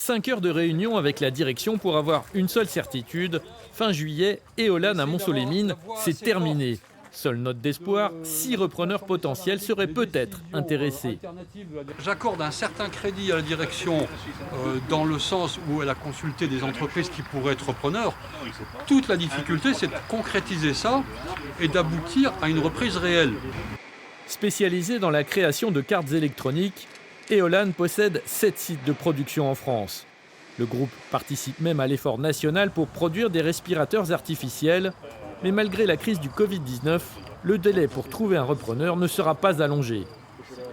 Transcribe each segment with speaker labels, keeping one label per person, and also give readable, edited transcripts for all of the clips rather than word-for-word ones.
Speaker 1: 5 heures de réunion avec la direction pour avoir une seule certitude. Fin juillet, Éolane à Montceau-les-Mines, c'est terminé. Seule note d'espoir, 6 repreneurs potentiels seraient peut-être intéressés.
Speaker 2: J'accorde un certain crédit à la direction dans le sens où elle a consulté des entreprises qui pourraient être repreneurs. Toute la difficulté, c'est de concrétiser ça et d'aboutir à une reprise réelle.
Speaker 1: Spécialisée dans la création de cartes électroniques, Éolane possède 7 sites de production en France. Le groupe participe même à l'effort national pour produire des respirateurs artificiels. Mais malgré la crise du Covid-19, le délai pour trouver un repreneur ne sera pas allongé.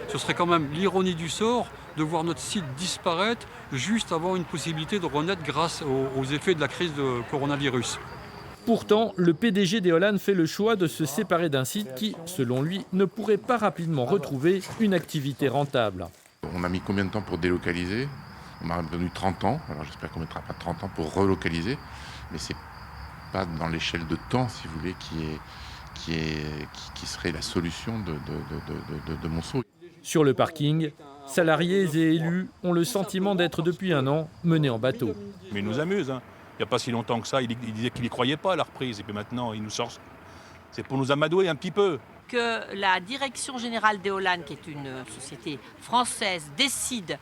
Speaker 2: Ce serait quand même l'ironie du sort de voir notre site disparaître juste avant une possibilité de renaître grâce aux effets de la crise de coronavirus.
Speaker 1: Pourtant, le PDG d'Éolane fait le choix de se séparer d'un site qui, selon lui, ne pourrait pas rapidement retrouver une activité rentable.
Speaker 3: On a mis combien de temps pour délocaliser? On m'a donné 30 ans, alors j'espère qu'on ne mettra pas 30 ans pour relocaliser, mais c'est pas dans l'échelle de temps, si vous voulez, qui serait la solution de Monceau.
Speaker 1: Sur le parking, salariés et élus ont le sentiment d'être depuis un an menés en bateau.
Speaker 4: Mais il nous amuse, hein. Il n'y a pas si longtemps que ça, il disait qu'il n'y croyait pas à la reprise, et puis maintenant il nous sort. C'est pour nous amadouer un petit peu.
Speaker 5: Que la direction générale d'Éolane, qui est une société française, décide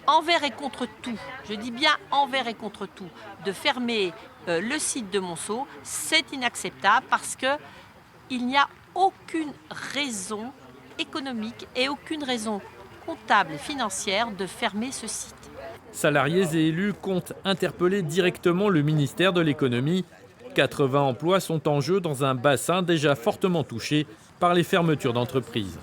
Speaker 5: envers et contre tout, je dis bien envers et contre tout, de fermer le site de Monceau, c'est inacceptable parce qu'il n'y a aucune raison économique et aucune raison comptable et financière de fermer ce site.
Speaker 1: Salariés et élus comptent interpeller directement le ministère de l'économie. 80 emplois sont en jeu dans un bassin déjà fortement touché par les fermetures d'entreprises.